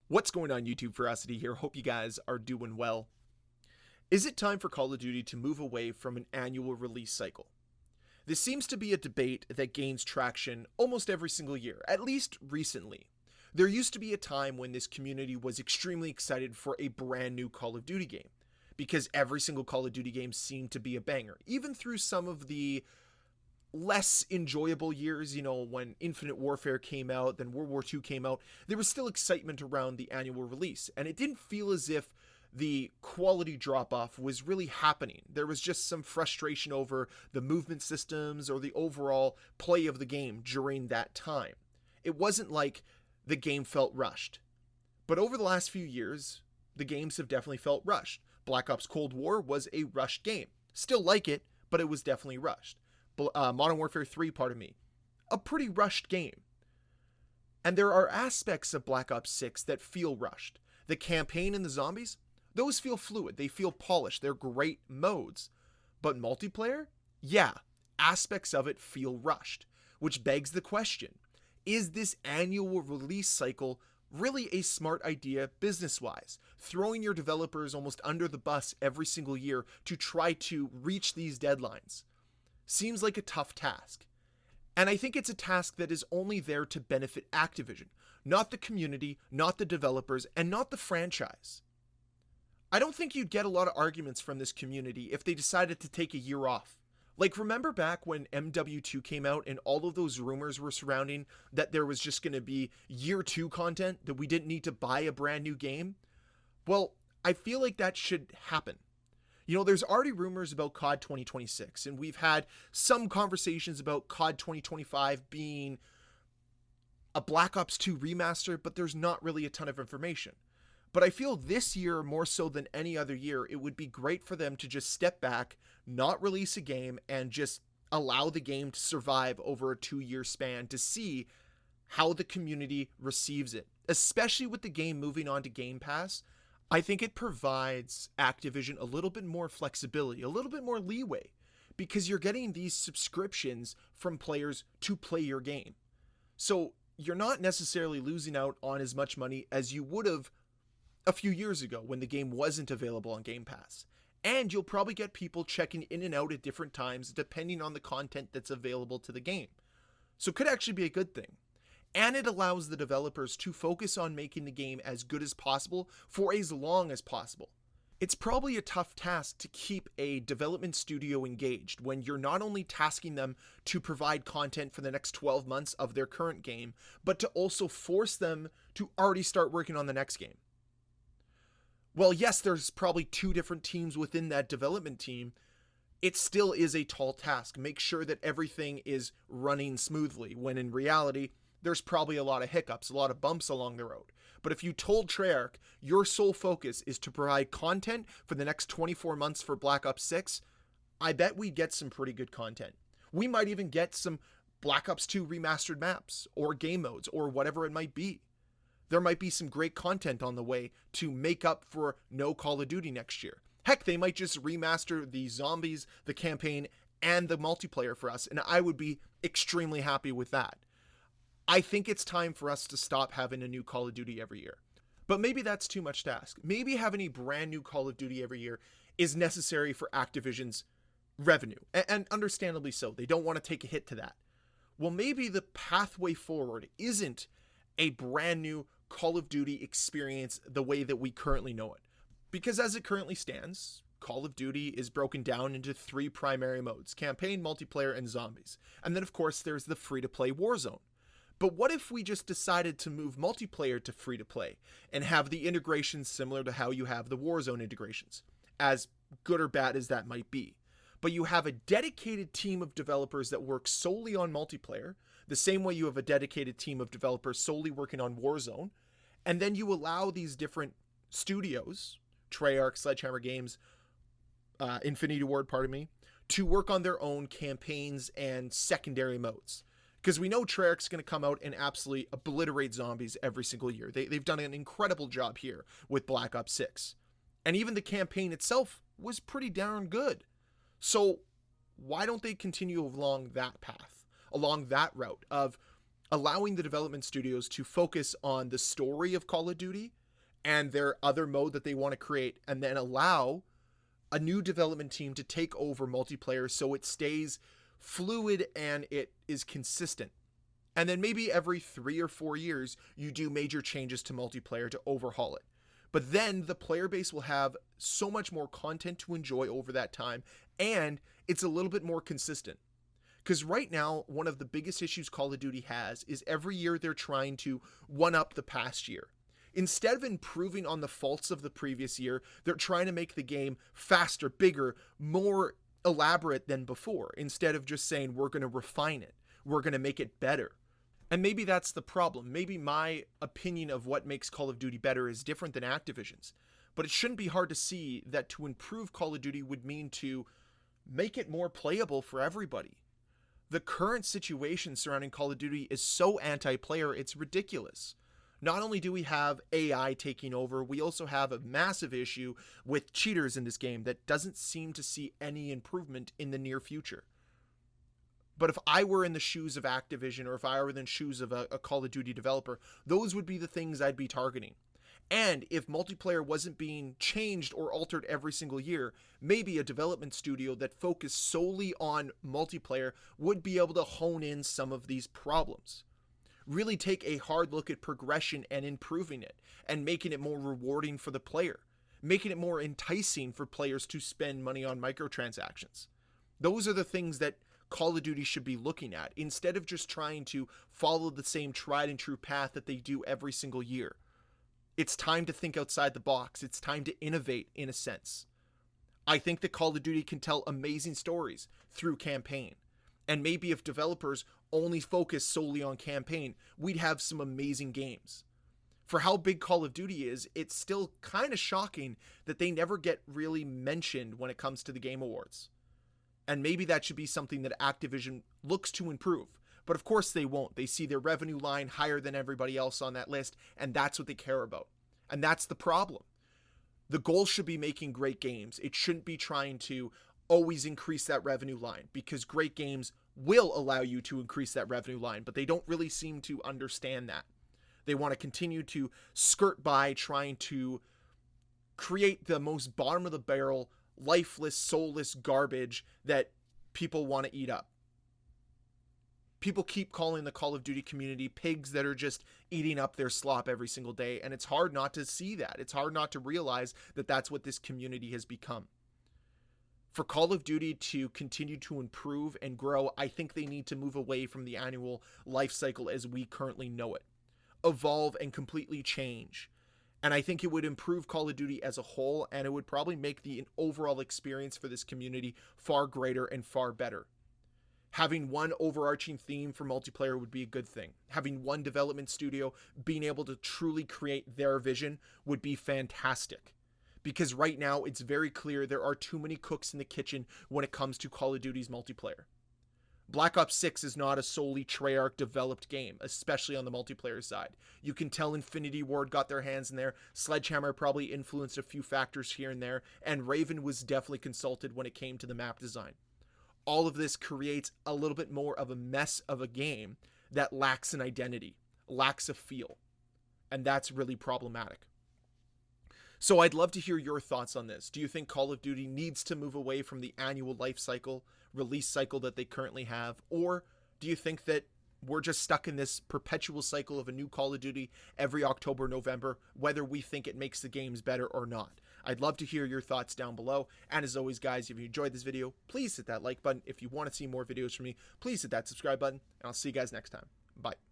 What's going on, YouTube? Ferocity here. Hope you guys are doing well. Is it time for Call of Duty to move away from an annual release cycle? This seems to be a debate that gains traction almost every single year, at least recently. There used to be a time when this community was extremely excited for a brand new Call of Duty game, because every single Call of Duty game seemed to be a banger, even through some of the less enjoyable years, when Infinite Warfare came out, then World War II came out, there was still excitement around the annual release, and it didn't feel as if the quality drop-off was really happening. There was just some frustration over the movement systems or the overall play of the game during that time. It wasn't like the game felt rushed. But over the last few years, the games have definitely felt rushed. Black Ops Cold War was a rushed game. Still like it, but it was definitely rushed. Modern Warfare 3, pardon me, a pretty rushed game. And there are aspects of Black Ops 6 that feel rushed. The campaign and the zombies, those feel fluid, they feel polished, they're great modes. But multiplayer? Yeah, aspects of it feel rushed, which begs the question, is this annual release cycle really a smart idea business-wise? Throwing your developers almost under the bus every single year to try to reach these deadlines seems like a tough task. And I think it's a task that is only there to benefit Activision, not the community, not the developers, and not the franchise. I don't think you'd get a lot of arguments from this community if they decided to take a year off. Like, remember back when MW2 came out and all of those rumors were surrounding that there was just going to be year 2 content, that we didn't need to buy a brand new game? Well, I feel like that should happen. There's already rumors about COD 2026, and we've had some conversations about COD 2025 being a Black Ops 2 remaster, but there's not really a ton of information. But I feel this year, more so than any other year, it would be great for them to just step back, not release a game, and just allow the game to survive over a 2-year span to see how the community receives it. Especially with the game moving on to Game Pass, I think it provides Activision a little bit more flexibility, a little bit more leeway, because you're getting these subscriptions from players to play your game. So you're not necessarily losing out on as much money as you would have a few years ago when the game wasn't available on Game Pass. And you'll probably get people checking in and out at different times depending on the content that's available to the game. So it could actually be a good thing. And it allows the developers to focus on making the game as good as possible for as long as possible. It's probably a tough task to keep a development studio engaged when you're not only tasking them to provide content for the next 12 months of their current game, but to also force them to already start working on the next game. Well, yes, there's probably 2 different teams within that development team. It still is a tall task. Make sure that everything is running smoothly, when in reality, there's probably a lot of hiccups, a lot of bumps along the road. But if you told Treyarch your sole focus is to provide content for the next 24 months for Black Ops 6, I bet we'd get some pretty good content. We might even get some Black Ops 2 remastered maps, or game modes, or whatever it might be. There might be some great content on the way to make up for no Call of Duty next year. Heck, they might just remaster the zombies, the campaign, and the multiplayer for us, and I would be extremely happy with that. I think it's time for us to stop having a new Call of Duty every year. But maybe that's too much to ask. Maybe having a brand new Call of Duty every year is necessary for Activision's revenue, and understandably so. They don't want to take a hit to that. Well, maybe the pathway forward isn't a brand new Call of Duty experience the way that we currently know it. Because as it currently stands, Call of Duty is broken down into 3 primary modes: campaign, multiplayer, and zombies. And then of course there's the free-to-play Warzone. But what if we just decided to move multiplayer to free-to-play and have the integrations similar to how you have the Warzone integrations, as good or bad as that might be? But you have a dedicated team of developers that work solely on multiplayer, the same way you have a dedicated team of developers solely working on Warzone, and then you allow these different studios, Treyarch, Sledgehammer Games, Infinity Ward, to work on their own campaigns and secondary modes. Because we know Treyarch's going to come out and absolutely obliterate zombies every single year. They've done an incredible job here with Black Ops 6. And even the campaign itself was pretty darn good. So why don't they continue along that path, along that route of allowing the development studios to focus on the story of Call of Duty and their other mode that they want to create, and then allow a new development team to take over multiplayer so it stays fluid and it is consistent. And then maybe every 3 or 4 years, you do major changes to multiplayer to overhaul it. But then the player base will have so much more content to enjoy over that time, and it's a little bit more consistent. Because right now, one of the biggest issues Call of Duty has is every year they're trying to one-up the past year. Instead of improving on the faults of the previous year, they're trying to make the game faster, bigger, more elaborate than before, instead of just saying, we're going to refine it, we're going to make it better. And maybe that's the problem. Maybe my opinion of what makes Call of Duty better is different than Activision's. But it shouldn't be hard to see that to improve Call of Duty would mean to make it more playable for everybody. The current situation surrounding Call of Duty is so anti-player, it's ridiculous. Not only do we have AI taking over, we also have a massive issue with cheaters in this game that doesn't seem to see any improvement in the near future. But if I were in the shoes of Activision, or if I were in the shoes of a Call of Duty developer, those would be the things I'd be targeting. And if multiplayer wasn't being changed or altered every single year, maybe a development studio that focused solely on multiplayer would be able to hone in some of these problems. Really take a hard look at progression and improving it, and making it more rewarding for the player, making it more enticing for players to spend money on microtransactions. Those are the things that Call of Duty should be looking at, instead of just trying to follow the same tried and true path that they do every single year. It's time to think outside the box. It's time to innovate, in a sense. I think that Call of Duty can tell amazing stories through campaign. And maybe if developers only focus solely on campaign, we'd have some amazing games. For how big Call of Duty is, it's still kind of shocking that they never get really mentioned when it comes to the Game Awards. And maybe that should be something that Activision looks to improve. But of course they won't. They see their revenue line higher than everybody else on that list, and that's what they care about. And that's the problem. The goal should be making great games. It shouldn't be trying to always increase that revenue line, because great games will allow you to increase that revenue line, but they don't really seem to understand that. They want to continue to skirt by trying to create the most bottom of the barrel, lifeless, soulless garbage that people want to eat up. People keep calling the Call of Duty community pigs that are just eating up their slop every single day, and it's hard not to see that. It's hard not to realize that that's what this community has become. For Call of Duty to continue to improve and grow, I think they need to move away from the annual life cycle as we currently know it. Evolve and completely change. And I think it would improve Call of Duty as a whole, and it would probably make the overall experience for this community far greater and far better. Having one overarching theme for multiplayer would be a good thing. Having one development studio being able to truly create their vision would be fantastic. Because right now, it's very clear there are too many cooks in the kitchen when it comes to Call of Duty's multiplayer. Black Ops 6 is not a solely Treyarch developed game, especially on the multiplayer side. You can tell Infinity Ward got their hands in there, Sledgehammer probably influenced a few factors here and there, and Raven was definitely consulted when it came to the map design. All of this creates a little bit more of a mess of a game that lacks an identity, lacks a feel, and that's really problematic. So I'd love to hear your thoughts on this. Do you think Call of Duty needs to move away from the annual life cycle, release cycle that they currently have? Or do you think that we're just stuck in this perpetual cycle of a new Call of Duty every October, November, whether we think it makes the games better or not? I'd love to hear your thoughts down below. And as always, guys, if you enjoyed this video, please hit that like button. If you want to see more videos from me, please hit that subscribe button. And I'll see you guys next time. Bye.